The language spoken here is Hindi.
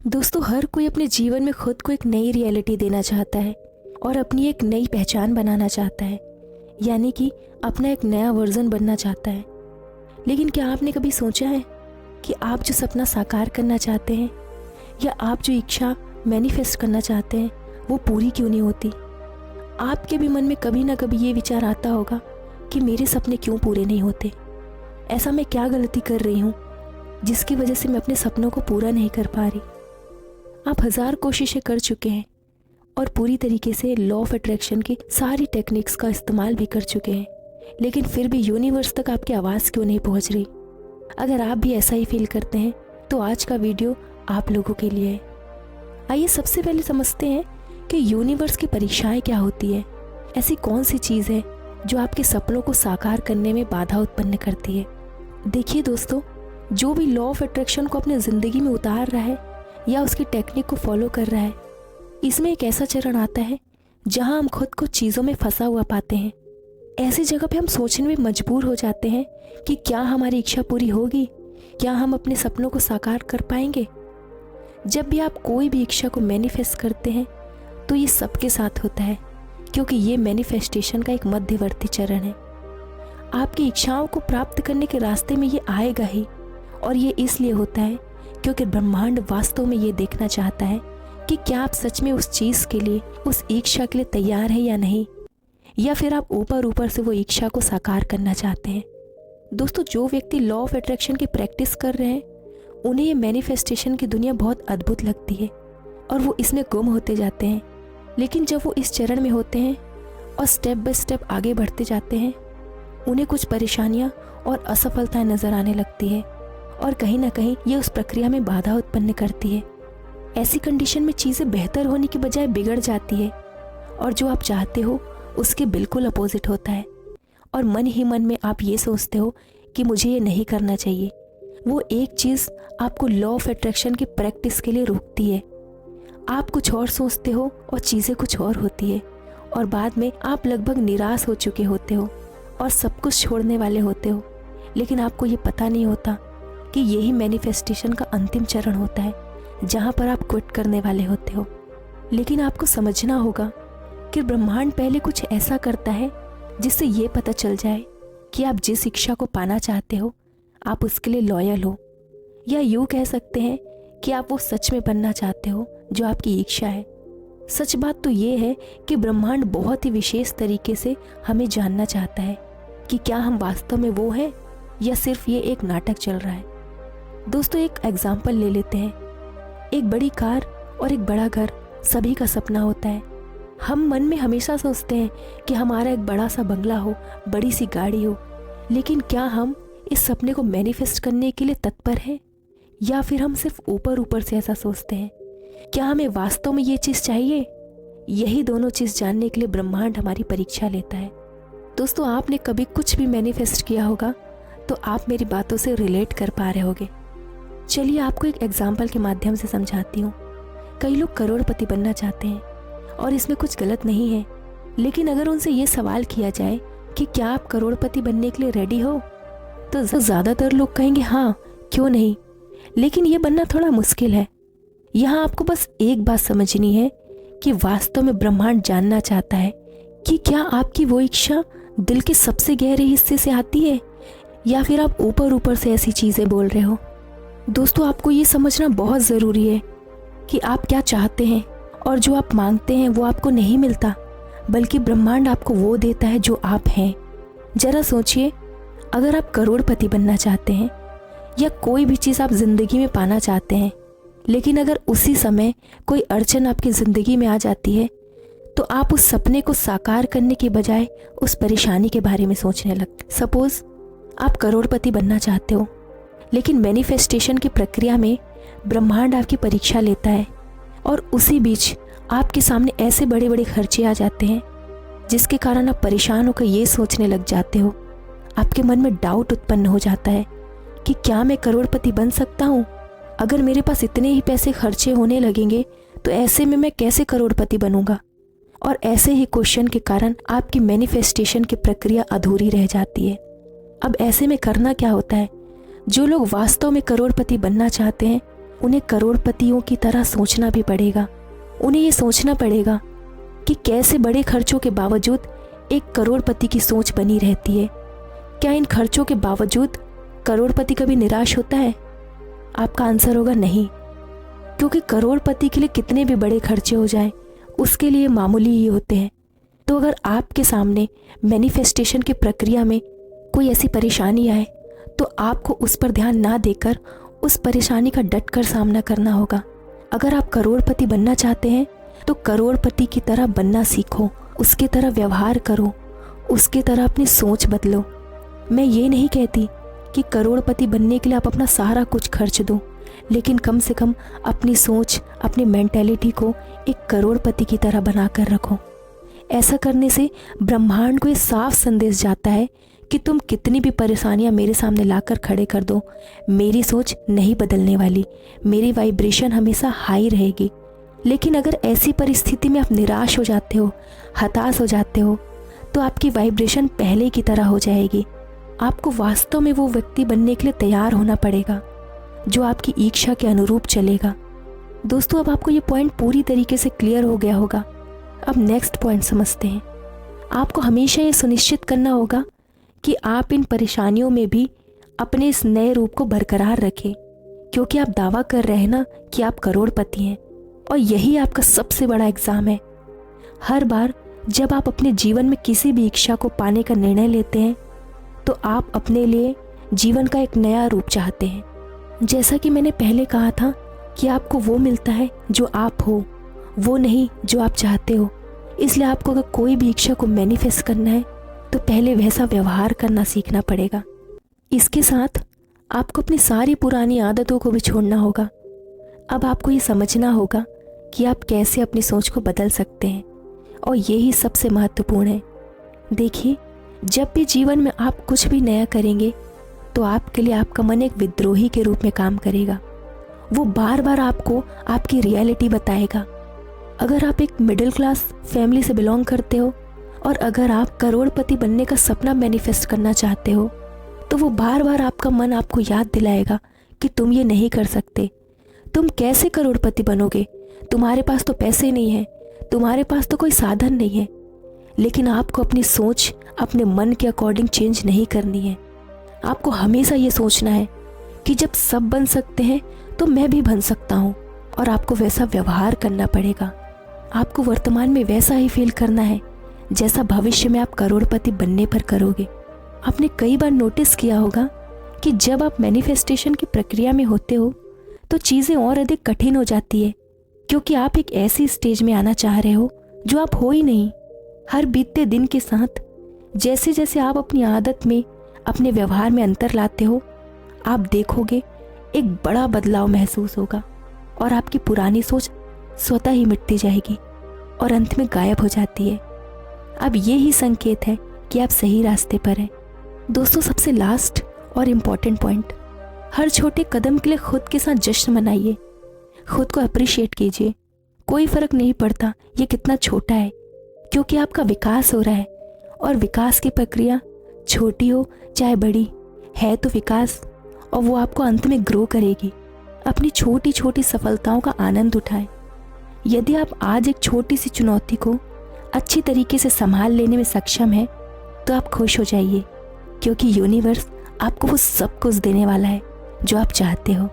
दोस्तों, हर कोई अपने जीवन में खुद को एक नई रियलिटी देना चाहता है और अपनी एक नई पहचान बनाना चाहता है, यानी कि अपना एक नया वर्जन बनना चाहता है। लेकिन क्या आपने कभी सोचा है कि आप जो सपना साकार करना चाहते हैं या आप जो इच्छा मैनिफेस्ट करना चाहते हैं वो पूरी क्यों नहीं होती? आपके भी मन में कभी ना कभी ये विचार आता होगा कि मेरे सपने क्यों पूरे नहीं होते, ऐसा मैं क्या गलती कर रही हूँ जिसकी वजह से मैं अपने सपनों को पूरा नहीं कर पा रही। आप 1000 कोशिशें कर चुके हैं और पूरी तरीके से लॉ ऑफ अट्रैक्शन की सारी टेक्निक्स का इस्तेमाल भी कर चुके हैं, लेकिन फिर भी यूनिवर्स तक आपकी आवाज़ क्यों नहीं पहुंच रही? अगर आप भी ऐसा ही फील करते हैं तो आज का वीडियो आप लोगों के लिए है। आइए सबसे पहले समझते हैं कि यूनिवर्स की परीक्षाएं क्या होती है। ऐसी कौन सी चीज़ है जो आपके सपनों को साकार करने में बाधा उत्पन्न करती है? देखिए दोस्तों, जो भी लॉ ऑफ अट्रैक्शन को अपने ज़िंदगी में उतार रहा है या उसकी टेक्निक को फॉलो कर रहा है, इसमें एक ऐसा चरण आता है जहां हम खुद को चीज़ों में फंसा हुआ पाते हैं। ऐसी जगह पे हम सोचने में मजबूर हो जाते हैं कि क्या हमारी इच्छा पूरी होगी, क्या हम अपने सपनों को साकार कर पाएंगे। जब भी आप कोई भी इच्छा को मैनिफेस्ट करते हैं तो ये सबके साथ होता है, क्योंकि ये मैनिफेस्टेशन का एक मध्यवर्ती चरण है। आपकी इच्छाओं को प्राप्त करने के रास्ते में ये आएगा ही, और ये इसलिए होता है क्योंकि ब्रह्मांड वास्तव में ये देखना चाहता है कि क्या आप सच में उस चीज़ के लिए, उस इच्छा के लिए तैयार हैं या नहीं, या फिर आप ऊपर ऊपर से वो इच्छा को साकार करना चाहते हैं। दोस्तों, जो व्यक्ति लॉ ऑफ अट्रैक्शन की प्रैक्टिस कर रहे हैं उन्हें ये मैनिफेस्टेशन की दुनिया बहुत अद्भुत लगती है और वो इसमें गुम होते जाते हैं। लेकिन जब वो इस चरण में होते हैं और स्टेप बाय स्टेप आगे बढ़ते जाते हैं, उन्हें कुछ परेशानियाँ और असफलताएं नज़र आने लगती है और कहीं ना कहीं ये उस प्रक्रिया में बाधा उत्पन्न करती है। ऐसी कंडीशन में चीज़ें बेहतर होने की बजाय बिगड़ जाती है और जो आप चाहते हो उसके बिल्कुल अपोजिट होता है, और मन ही मन में आप ये सोचते हो कि मुझे ये नहीं करना चाहिए। वो एक चीज़ आपको लॉ ऑफ अट्रैक्शन की प्रैक्टिस के लिए रोकती है। आप कुछ और सोचते हो और चीज़ें कुछ और होती है, और बाद में आप लगभग निराश हो चुके होते हो और सब कुछ छोड़ने वाले होते हो। लेकिन आपको ये पता नहीं होता कि यही मैनिफेस्टेशन का अंतिम चरण होता है जहाँ पर आप क्विट करने वाले होते हो। लेकिन आपको समझना होगा कि ब्रह्मांड पहले कुछ ऐसा करता है जिससे ये पता चल जाए कि आप जिस इच्छा को पाना चाहते हो आप उसके लिए लॉयल हो, या यूँ कह सकते हैं कि आप वो सच में बनना चाहते हो जो आपकी इच्छा है। सच बात तो ये है कि ब्रह्मांड बहुत ही विशेष तरीके से हमें जानना चाहता है कि क्या हम वास्तव में वो हैं या सिर्फ ये एक नाटक चल रहा है। दोस्तों, एक एग्जाम्पल ले लेते हैं। एक बड़ी कार और एक बड़ा घर सभी का सपना होता है। हम मन में हमेशा सोचते हैं कि हमारा एक बड़ा सा बंगला हो, बड़ी सी गाड़ी हो, लेकिन क्या हम इस सपने को मैनिफेस्ट करने के लिए तत्पर हैं, या फिर हम सिर्फ ऊपर ऊपर से ऐसा सोचते हैं? क्या हमें वास्तव में ये चीज़ चाहिए? यही दोनों चीज़ जानने के लिए ब्रह्मांड हमारी परीक्षा लेता है। दोस्तों, आपने कभी कुछ भी मैनिफेस्ट किया होगा तो आप मेरी बातों से रिलेट कर पा रहे होगे। चलिए आपको एक एग्जाम्पल के माध्यम से समझाती हूँ। कई लोग करोड़पति बनना चाहते हैं और इसमें कुछ गलत नहीं है, लेकिन अगर उनसे ये सवाल किया जाए कि क्या आप करोड़पति बनने के लिए रेडी हो, तो ज़्यादातर लोग कहेंगे हाँ, क्यों नहीं। लेकिन ये बनना थोड़ा मुश्किल है। यहाँ आपको बस एक बात समझनी है कि वास्तव में ब्रह्मांड जानना चाहता है कि क्या आपकी वो इच्छा दिल के सबसे गहरे हिस्से से आती है, या फिर आप ऊपर ऊपर से ऐसी चीज़ें बोल रहे हो। दोस्तों, आपको ये समझना बहुत ज़रूरी है कि आप क्या चाहते हैं, और जो आप मांगते हैं वो आपको नहीं मिलता, बल्कि ब्रह्मांड आपको वो देता है जो आप हैं। ज़रा सोचिए, अगर आप करोड़पति बनना चाहते हैं या कोई भी चीज़ आप ज़िंदगी में पाना चाहते हैं, लेकिन अगर उसी समय कोई अड़चन आपकी ज़िंदगी में आ जाती है तो आप उस सपने को साकार करने के बजाय उस परेशानी के बारे में सोचने लगते। सपोज़ आप करोड़पति बनना चाहते हो, लेकिन मैनिफेस्टेशन की प्रक्रिया में ब्रह्मांड आपकी परीक्षा लेता है, और उसी बीच आपके सामने ऐसे बड़े बड़े खर्चे आ जाते हैं जिसके कारण आप परेशान होकर ये सोचने लग जाते हो। आपके मन में डाउट उत्पन्न हो जाता है कि क्या मैं करोड़पति बन सकता हूँ? अगर मेरे पास इतने ही पैसे खर्चे होने लगेंगे तो ऐसे में मैं कैसे करोड़पति बनूंगा? और ऐसे ही क्वेश्चन के कारण आपकी मैनिफेस्टेशन की प्रक्रिया अधूरी रह जाती है। अब ऐसे में करना क्या होता है? जो लोग वास्तव में करोड़पति बनना चाहते हैं उन्हें करोड़पतियों की तरह सोचना भी पड़ेगा। उन्हें ये सोचना पड़ेगा कि कैसे बड़े खर्चों के बावजूद एक करोड़पति की सोच बनी रहती है। क्या इन खर्चों के बावजूद करोड़पति कभी निराश होता है? आपका आंसर होगा नहीं, क्योंकि करोड़पति के लिए कितने भी बड़े खर्चे हो जाएं, उसके लिए मामूली ही होते हैं। तो अगर आपके सामने मैनिफेस्टेशन की प्रक्रिया में कोई ऐसी परेशानी आए तो आपको उस पर ध्यान ना देकर उस परेशानी का डटकर सामना करना होगा। अगर आप करोड़पति बनना चाहते हैं तो करोड़पति की तरह बनना सीखो, उसकी तरह व्यवहार करो, उसकी तरह अपनी सोच बदलो। मैं ये नहीं कहती कि करोड़पति बनने के लिए आप अपना सारा कुछ खर्च दो, लेकिन कम से कम अपनी सोच, अपनी मेंटेलिटी को एक करोड़पति की तरह बना कर रखो। ऐसा करने से ब्रह्मांड को ये साफ संदेश जाता है कि तुम कितनी भी परेशानियां मेरे सामने लाकर खड़े कर दो, मेरी सोच नहीं बदलने वाली, मेरी वाइब्रेशन हमेशा हाई रहेगी। लेकिन अगर ऐसी परिस्थिति में आप निराश हो जाते हो, हताश हो जाते हो, तो आपकी वाइब्रेशन पहले की तरह हो जाएगी। आपको वास्तव में वो व्यक्ति बनने के लिए तैयार होना पड़ेगा जो आपकी इच्छा के अनुरूप चलेगा। दोस्तों, अब आपको ये पॉइंट पूरी तरीके से क्लियर हो गया होगा। अब नेक्स्ट पॉइंट समझते हैं। आपको हमेशा ये सुनिश्चित करना होगा कि आप इन परेशानियों में भी अपने इस नए रूप को बरकरार रखें, क्योंकि आप दावा कर रहे हैं ना कि आप करोड़पति हैं, और यही आपका सबसे बड़ा एग्ज़ाम है। हर बार जब आप अपने जीवन में किसी भी इच्छा को पाने का निर्णय लेते हैं तो आप अपने लिए जीवन का एक नया रूप चाहते हैं। जैसा कि मैंने पहले कहा था कि आपको वो मिलता है जो आप हो, वो नहीं जो आप चाहते हो। इसलिए आपको अगर कोई भी इच्छा को मैनिफेस्ट करना है तो पहले वैसा व्यवहार करना सीखना पड़ेगा। इसके साथ आपको अपनी सारी पुरानी आदतों को भी छोड़ना होगा। अब आपको ये समझना होगा कि आप कैसे अपनी सोच को बदल सकते हैं, और यही सबसे महत्वपूर्ण है। देखिए, जब भी जीवन में आप कुछ भी नया करेंगे तो आपके लिए आपका मन एक विद्रोही के रूप में काम करेगा। वो बार बार आपको आपकी रियलिटी बताएगा। अगर आप एक मिडिल क्लास फैमिली से बिलोंग करते हो और अगर आप करोड़पति बनने का सपना मैनिफेस्ट करना चाहते हो तो वो बार बार आपका मन आपको याद दिलाएगा कि तुम ये नहीं कर सकते। तुम कैसे करोड़पति बनोगे? तुम्हारे पास तो पैसे नहीं है, तुम्हारे पास तो कोई साधन नहीं है। लेकिन आपको अपनी सोच अपने मन के अकॉर्डिंग चेंज नहीं करनी है। आपको हमेशा ये सोचना है कि जब सब बन सकते हैं तो मैं भी बन सकता हूँ, और आपको वैसा व्यवहार करना पड़ेगा। आपको वर्तमान में वैसा ही फील करना है जैसा भविष्य में आप करोड़पति बनने पर करोगे। आपने कई बार नोटिस किया होगा कि जब आप मैनिफेस्टेशन की प्रक्रिया में होते हो तो चीज़ें और अधिक कठिन हो जाती है, क्योंकि आप एक ऐसी स्टेज में आना चाह रहे हो जो आप हो ही नहीं। हर बीतते दिन के साथ जैसे जैसे आप अपनी आदत में, अपने व्यवहार में अंतर लाते हो, आप देखोगे एक बड़ा बदलाव महसूस होगा और आपकी पुरानी सोच स्वतः ही मिटती जाएगी और अंत में गायब हो जाती है। अब ये ही संकेत है कि आप सही रास्ते पर हैं। दोस्तों, सबसे लास्ट और इम्पॉर्टेंट पॉइंट, हर छोटे कदम के लिए खुद के साथ जश्न मनाइए, खुद को अप्रिशिएट कीजिए। कोई फ़र्क नहीं पड़ता ये कितना छोटा है, क्योंकि आपका विकास हो रहा है, और विकास की प्रक्रिया छोटी हो चाहे बड़ी है तो विकास, और वो आपको अंत में ग्रो करेगी। अपनी छोटी छोटी सफलताओं का आनंद उठाएं। यदि आप आज एक छोटी सी चुनौती को अच्छी तरीके से संभाल लेने में सक्षम हैं तो आप खुश हो जाइए, क्योंकि यूनिवर्स आपको वो सब कुछ देने वाला है जो आप चाहते हो।